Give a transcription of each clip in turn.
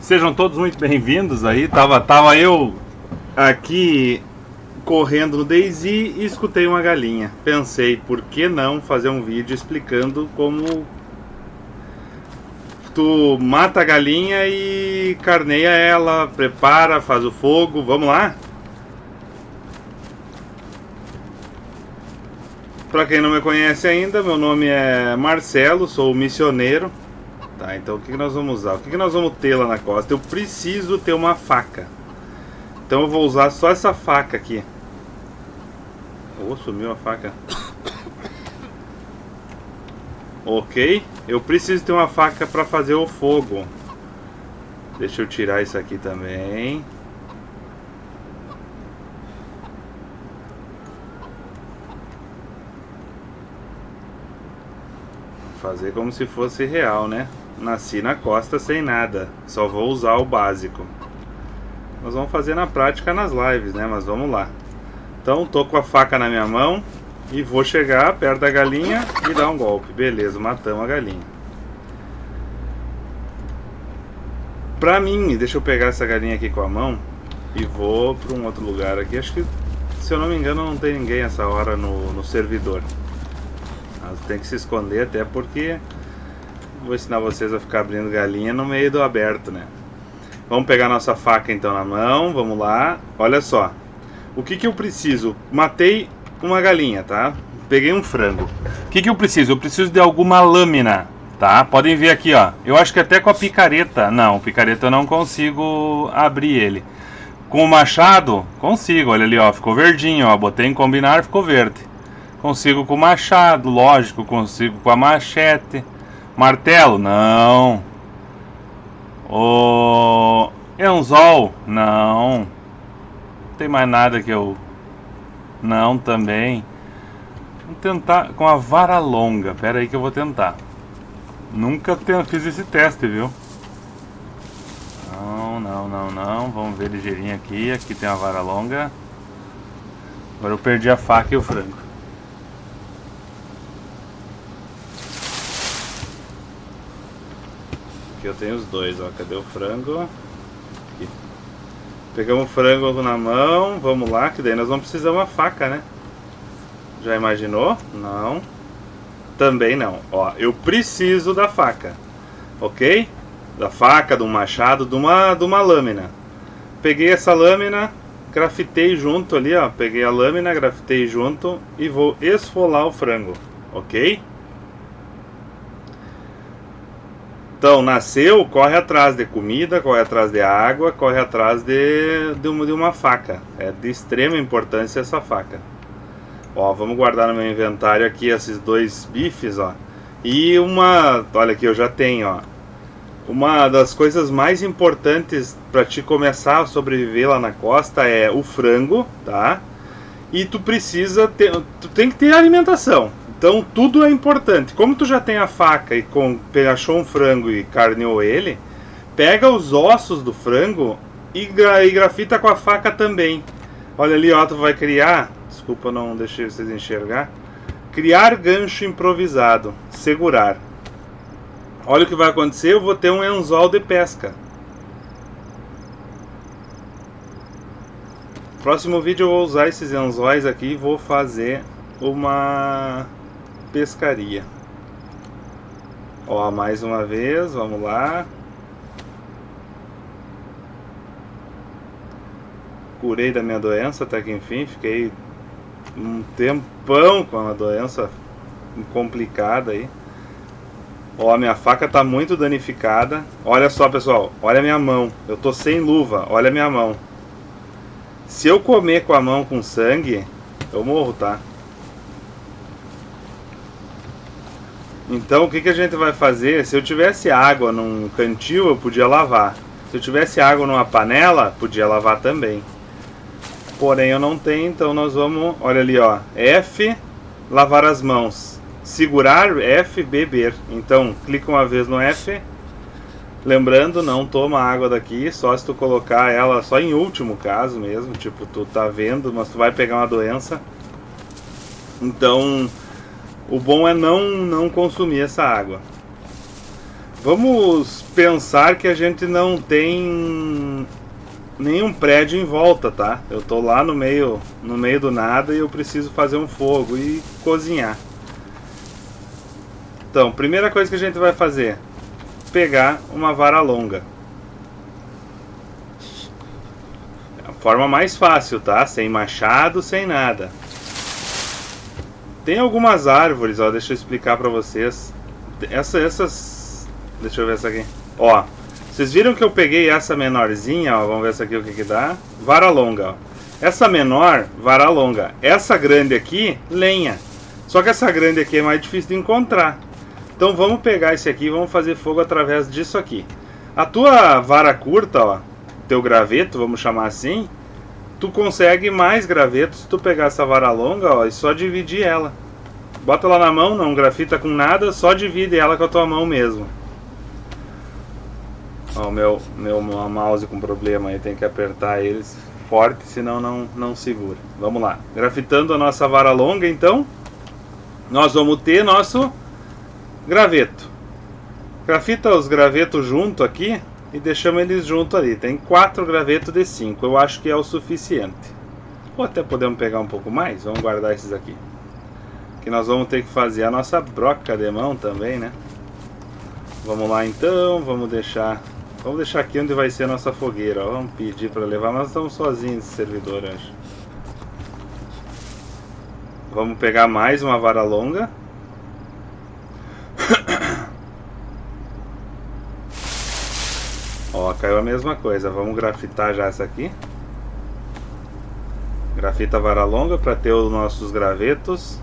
Sejam todos muito bem-vindos aí. Tava eu aqui correndo no DayZ e escutei uma galinha. Pensei, por que não fazer um vídeo explicando como tu mata a galinha e carneia ela, prepara, faz o fogo. Vamos lá? Pra quem não me conhece ainda, meu nome é Marcelo, sou missioneiro. Tá, então o que nós vamos usar? O que nós vamos ter lá na costa? Eu preciso ter uma faca. Então eu vou usar só essa faca aqui. Oh, sumiu a faca. Ok, eu preciso ter uma faca para fazer o fogo. Deixa eu tirar isso aqui também. Fazer como se fosse real, né? Nasci na costa sem nada, só vou usar o básico. Nós vamos fazer na prática nas lives, né? Mas vamos lá. Então tô com a faca na minha mão e vou chegar perto da galinha e dar um golpe. Beleza, matamos a galinha. Pra mim, deixa eu pegar essa galinha aqui com a mão e vou para um outro lugar aqui. Acho que, se eu não me engano, não tem ninguém essa hora no servidor. Mas tem que se esconder, até porque vou ensinar vocês a ficar abrindo galinha no meio do aberto, né? Vamos pegar nossa faca então na mão, vamos lá. Olha só, o que eu preciso? Matei uma galinha, tá? Peguei um frango. O que eu preciso? Eu preciso de alguma lâmina, tá? Podem ver aqui, ó. Eu acho que até com a picareta. Não, picareta eu não consigo abrir ele. Com o machado, consigo. Olha ali, ó. Ficou verdinho, ó. Botei em combinar, ficou verde. Consigo com o machado, lógico. Consigo com a machete. Martelo? Não. O anzol? Não. Não tem mais nada que eu... Não, também. Vou tentar com a vara longa. Pera aí que eu vou tentar. Nunca fiz esse teste, viu? Não. Vamos ver ligeirinho aqui. Aqui tem a vara longa. Agora eu perdi a faca e o frango. Aqui eu tenho os dois, ó. Cadê o frango? Aqui. Pegamos o frango na mão. Vamos lá, que daí nós vamos precisar de uma faca, né? Já imaginou? Não. Também não. Ó, eu preciso da faca. Ok? Da faca, de um machado, de uma lâmina. Peguei essa lâmina, grafitei junto ali, ó. Peguei a lâmina, grafitei junto e vou esfolar o frango. Ok? Então, nasceu, corre atrás de comida, corre atrás de água, corre atrás de uma faca. É de extrema importância essa faca. Ó, vamos guardar no meu inventário aqui esses dois bifes, ó. E olha aqui, eu já tenho, ó. Uma das coisas mais importantes para te começar a sobreviver lá na costa é o frango, tá? E tu tem que ter alimentação. Então tudo é importante. Como tu já tem a faca e achou um frango e carneou ele, pega os ossos do frango e grafita com a faca também. Olha ali, ó, tu vai criar... Desculpa, não deixei vocês enxergar. Criar gancho improvisado. Segurar. Olha o que vai acontecer. Eu vou ter um anzol de pesca. Próximo vídeo eu vou usar esses anzóis aqui e vou fazer uma pescaria. Ó, mais uma vez. Vamos lá. Curei da minha doença até que enfim. Fiquei um tempão com uma doença complicada aí. Ó, minha faca tá muito danificada. Olha só, pessoal, olha a minha mão. Eu tô sem luva, olha a minha mão. Se eu comer com a mão com sangue, eu morro, tá? Então o que a gente vai fazer? Se eu tivesse água num cantil, eu podia lavar. Se eu tivesse água numa panela, podia lavar também. Porém eu não tenho, então nós vamos... Olha ali, ó. F, lavar as mãos. Segurar, F, beber. Então, clica uma vez no F. Lembrando, não toma água daqui. Só se tu colocar ela, só em último caso mesmo. Tipo, tu tá vendo, mas tu vai pegar uma doença. Então, o bom é não consumir essa água. Vamos pensar que a gente não tem nenhum prédio em volta, tá? Eu tô lá no meio do nada e eu preciso fazer um fogo e cozinhar. Então, primeira coisa que a gente vai fazer, pegar uma vara longa. É a forma mais fácil, tá? Sem machado, sem nada. Tem algumas árvores, ó, deixa eu explicar pra vocês. Essas... Deixa eu ver essa aqui. Ó, vocês viram que eu peguei essa menorzinha, ó, vamos ver essa aqui o que dá. Vara longa, ó. Essa menor, vara longa. Essa grande aqui, lenha. Só que essa grande aqui é mais difícil de encontrar. Então vamos pegar esse aqui e vamos fazer fogo através disso aqui. A tua vara curta, ó, teu graveto, vamos chamar assim, tu consegue mais gravetos se tu pegar essa vara longa, ó, e só dividir ela. Bota ela na mão, não grafita com nada, só divide ela com a tua mão mesmo. Ó, o meu mouse com problema aí, tem que apertar eles forte, senão não segura. Vamos lá. Grafitando a nossa vara longa, então, nós vamos ter nosso graveto. Grafita os gravetos junto aqui e deixamos eles junto ali. Tem 4 gravetos de 5. Eu acho que é o suficiente. Ou até podemos pegar um pouco mais. Vamos guardar esses aqui. Que nós vamos ter que fazer a nossa broca de mão também, né? Vamos lá então. Vamos deixar aqui onde vai ser a nossa fogueira. Ó. Vamos pedir para levar. Nós estamos sozinhos nesse servidor, eu acho. Vamos pegar mais uma vara longa. Ó, caiu a mesma coisa. Vamos grafitar já essa aqui. Grafita a vara longa para ter os nossos gravetos.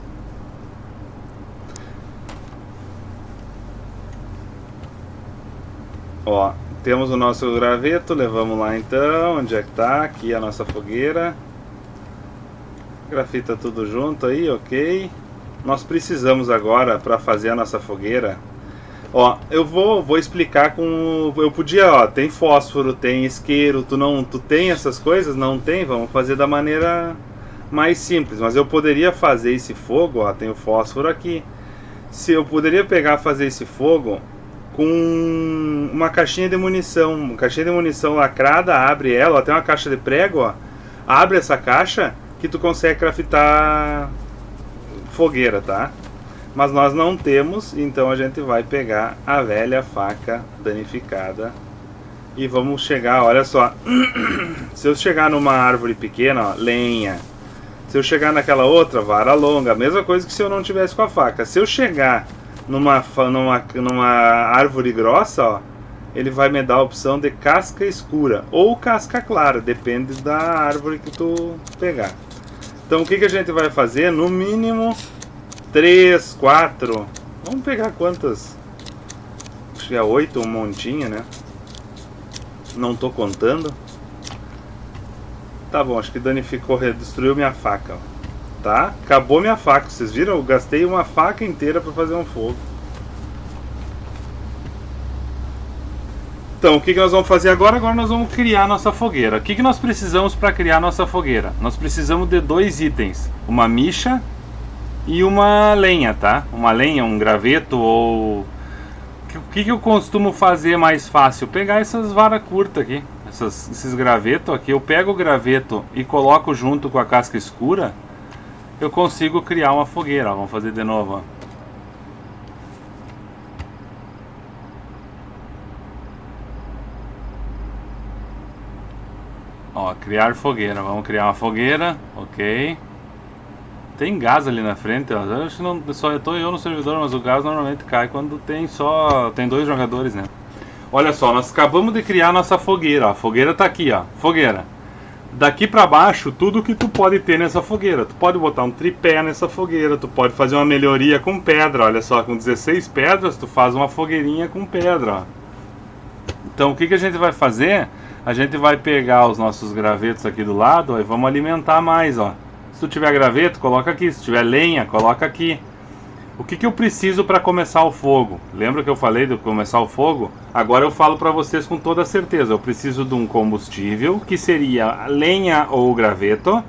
Ó, temos o nosso graveto. Levamos lá então. Onde é que tá? Aqui a nossa fogueira. Grafita tudo junto aí, ok. Nós precisamos agora, para fazer a nossa fogueira, ó, eu vou explicar com... Eu podia, ó, tem fósforo, tem isqueiro, tu tem essas coisas? Não tem? Vamos fazer da maneira mais simples. Mas eu poderia fazer esse fogo, ó, tem o fósforo aqui. Se eu poderia fazer esse fogo com uma caixinha de munição lacrada, abre ela, ó, tem uma caixa de prego, ó, abre essa caixa que tu consegue craftar fogueira, tá? Mas nós não temos, então a gente vai pegar a velha faca danificada e vamos chegar, olha só. Se eu chegar numa árvore pequena, ó, lenha. Se eu chegar naquela outra, vara longa, a mesma coisa que se eu não tivesse com a faca. Se eu chegar numa árvore grossa, ó, ele vai me dar a opção de casca escura ou casca clara, depende da árvore que tu pegar. Então o que a gente vai fazer? No mínimo 3, 4. Vamos pegar quantas? Acho que é 8, um montinho, né? Não tô contando. Tá bom, acho que danificou, destruiu minha faca, ó. Tá? Acabou minha faca, vocês viram? Eu gastei uma faca inteira para fazer um fogo. Então, o que nós vamos fazer agora? Agora nós vamos criar nossa fogueira. O que nós precisamos para criar nossa fogueira? Nós precisamos de 2 itens. Uma micha e uma lenha, tá? Uma lenha, um graveto ou... O que eu costumo fazer mais fácil? Pegar essas varas curtas aqui. Esses gravetos aqui. Eu pego o graveto e coloco junto com a casca escura. Eu consigo criar uma fogueira. Ó, vamos fazer de novo, ó. Ó, criar fogueira. Vamos criar uma fogueira. Ok. Tem gás ali na frente, ó. Eu acho que não, só tô eu no servidor, mas o gás normalmente cai quando tem 2 jogadores, né? Olha só, nós acabamos de criar nossa fogueira, ó. A fogueira tá aqui, ó. Fogueira. Daqui pra baixo, tudo que tu pode ter nessa fogueira. Tu pode botar um tripé nessa fogueira, tu pode fazer uma melhoria com pedra. Olha só, com 16 pedras, tu faz uma fogueirinha com pedra, ó. Então, o que a gente vai fazer? A gente vai pegar os nossos gravetos aqui do lado, ó, e vamos alimentar mais, ó. Se tu tiver graveto, coloca aqui. Se tiver lenha, coloca aqui. O que eu preciso para começar o fogo? Lembra que eu falei de começar o fogo? Agora eu falo para vocês com toda certeza. Eu preciso de um combustível, que seria lenha ou graveto.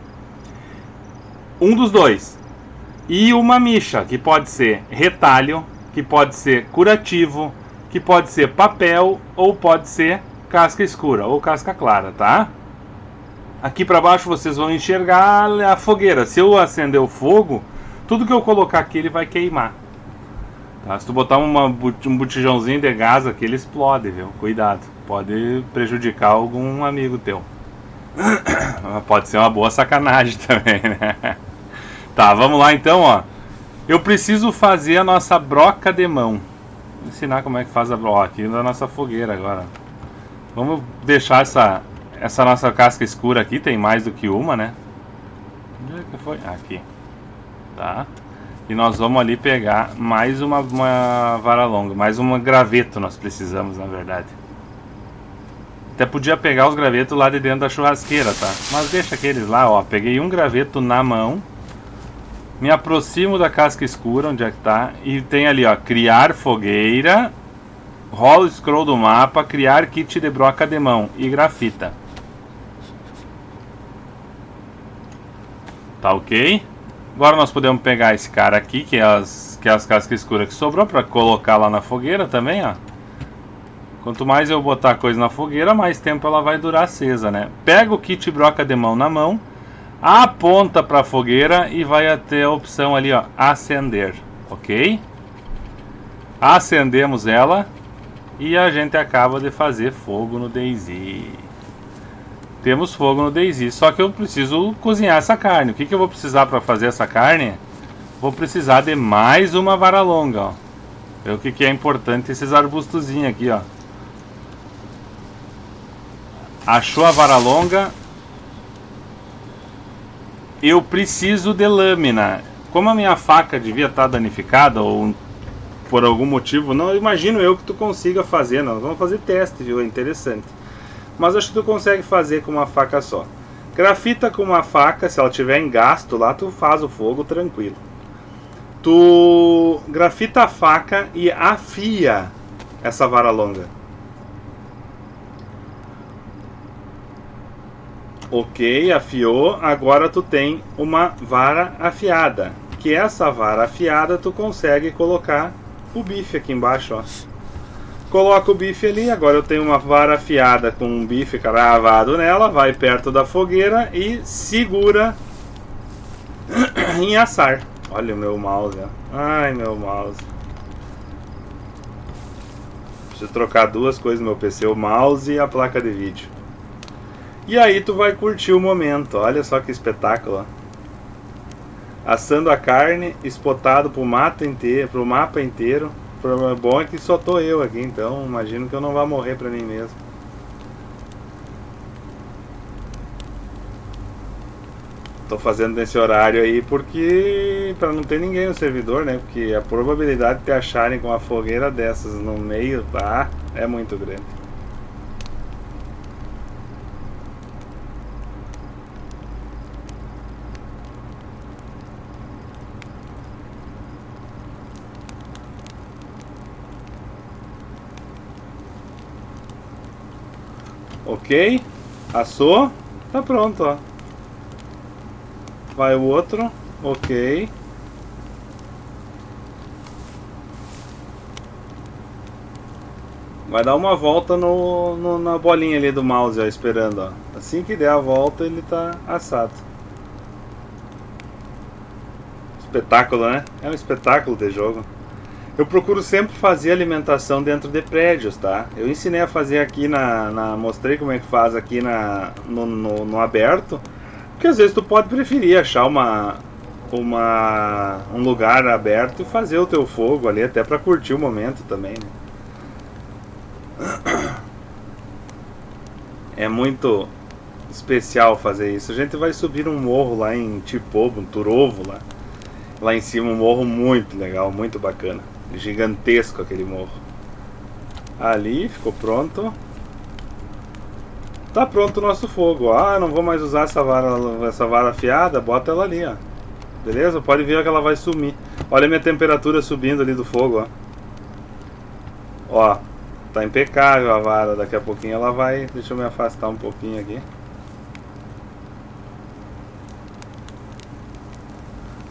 Um dos dois. E uma micha, que pode ser retalho, que pode ser curativo, que pode ser papel ou pode ser casca escura ou casca clara, tá? Aqui para baixo vocês vão enxergar a fogueira. Se eu acender o fogo, tudo que eu colocar aqui ele vai queimar. Tá? Se tu botar um botijãozinho de gás aqui, ele explode, viu? Cuidado, pode prejudicar algum amigo teu. Pode ser uma boa sacanagem também, né? Tá, vamos lá então, ó. Eu preciso fazer a nossa broca de mão. Vou ensinar como é que faz a broca aqui na nossa fogueira agora. Vamos deixar essa nossa casca escura aqui, tem mais do que uma, né? Onde é que foi? Aqui. Tá. E nós vamos ali pegar mais uma vara longa, mais um graveto nós precisamos, na verdade. Até podia pegar os gravetos lá de dentro da churrasqueira, tá? Mas deixa aqueles lá, ó. Peguei um graveto na mão. Me aproximo da casca escura, onde é que tá. E tem ali, ó, criar fogueira. Rola o scroll do mapa, criar kit de broca de mão e grafita. Tá ok? Agora nós podemos pegar esse cara aqui, que é as cascas escuras que sobrou, para colocar lá na fogueira também, ó. Quanto mais eu botar coisa na fogueira, mais tempo ela vai durar acesa, né? Pega o kit broca de mão na mão, aponta para a fogueira e vai ter a opção ali, ó, acender, ok? Acendemos ela e a gente acaba de fazer fogo no DayZ. Temos fogo no DayZ, só que eu preciso cozinhar essa carne. O que eu vou precisar para fazer essa carne? Vou precisar de mais uma vara longa, ó. Vê o que é importante esses arbustozinhos aqui, ó. Achou a vara longa? Eu preciso de lâmina. Como a minha faca devia estar danificada ou por algum motivo, não imagino eu que tu consiga fazer, não. Vamos fazer teste, viu? É interessante. Mas acho que tu consegue fazer com uma faca só. Grafita com uma faca, se ela tiver em gasto lá, tu faz o fogo tranquilo. Tu grafita a faca e afia essa vara longa. Ok, afiou. Agora tu tem uma vara afiada. Que essa vara afiada tu consegue colocar o bife aqui embaixo, ó. Coloca o bife ali, agora eu tenho uma vara afiada com um bife cravado nela, vai perto da fogueira e segura em assar. Olha o meu mouse, ó. Ai, meu mouse. Preciso trocar duas coisas no meu PC, o mouse e a placa de vídeo. E aí tu vai curtir o momento, olha só que espetáculo, ó. Assando a carne, espotado pro mapa inteiro. O problema bom é que só tô eu aqui, então imagino que eu não vá morrer pra mim mesmo. Tô fazendo nesse horário aí porque pra não ter ninguém no servidor, né? Porque a probabilidade de te acharem com uma fogueira dessas no meio, tá? É muito grande. Ok, assou, tá pronto, ó. Vai o outro, ok. Vai dar uma volta na bolinha ali do mouse, ó, esperando, ó. Assim que der a volta ele tá assado. Espetáculo, né? É um espetáculo de jogo. Eu procuro sempre fazer alimentação dentro de prédios, tá? Eu ensinei a fazer aqui mostrei como é que faz aqui no aberto. Porque às vezes tu pode preferir achar um lugar aberto e fazer o teu fogo ali, até pra curtir o momento também, né? É muito especial fazer isso. A gente vai subir um morro lá em Tipovo, um Turovo lá em cima, um morro muito legal, muito bacana. Gigantesco aquele morro. Ali, ficou pronto. Tá pronto o nosso fogo. Ah, não vou mais usar essa vara afiada. Bota ela ali, ó. Beleza? Pode ver que ela vai sumir. Olha a minha temperatura subindo ali do fogo, ó. Ó, tá impecável a vara. Daqui a pouquinho ela vai... Deixa eu me afastar um pouquinho aqui.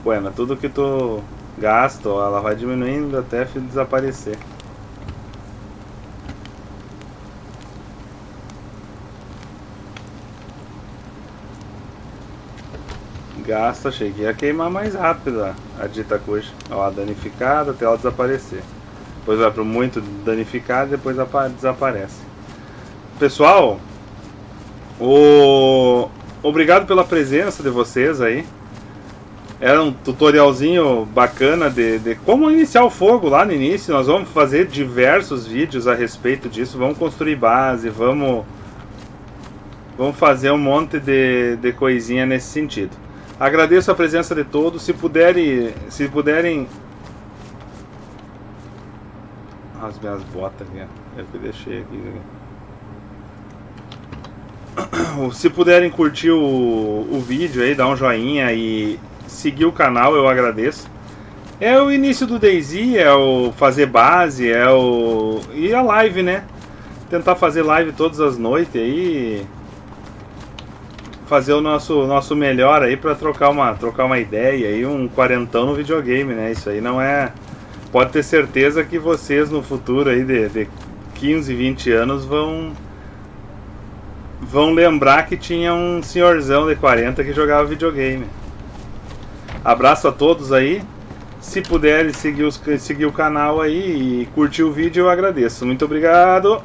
Bueno, tudo que tu gasta, ó, ela vai diminuindo até desaparecer. Gasto, achei que ia queimar mais rápido a dita coisa. Ó, danificada até ela desaparecer. Depois vai para muito danificado e depois desaparece. Pessoal, obrigado pela presença de vocês aí. Era um tutorialzinho bacana de como iniciar o fogo lá no início. Nós vamos fazer diversos vídeos a respeito disso. Vamos construir base, vamos fazer um monte de coisinha nesse sentido. Agradeço a presença de todos. Se puderem... As minhas botas aqui, eu deixei aqui. Se puderem curtir o vídeo aí, dar um joinha e seguir o canal, eu agradeço. É o início do DayZ, é o fazer base, e a live, né? Tentar fazer live todas as noites aí, fazer o nosso melhor aí pra trocar uma ideia aí, um quarentão no videogame, né? Isso aí não é... Pode ter certeza que vocês no futuro aí de 15, 20 anos vão lembrar que tinha um senhorzão de 40 que jogava videogame. Abraço a todos aí. Se puderem seguir o canal aí e curtir o vídeo, eu agradeço. Muito obrigado.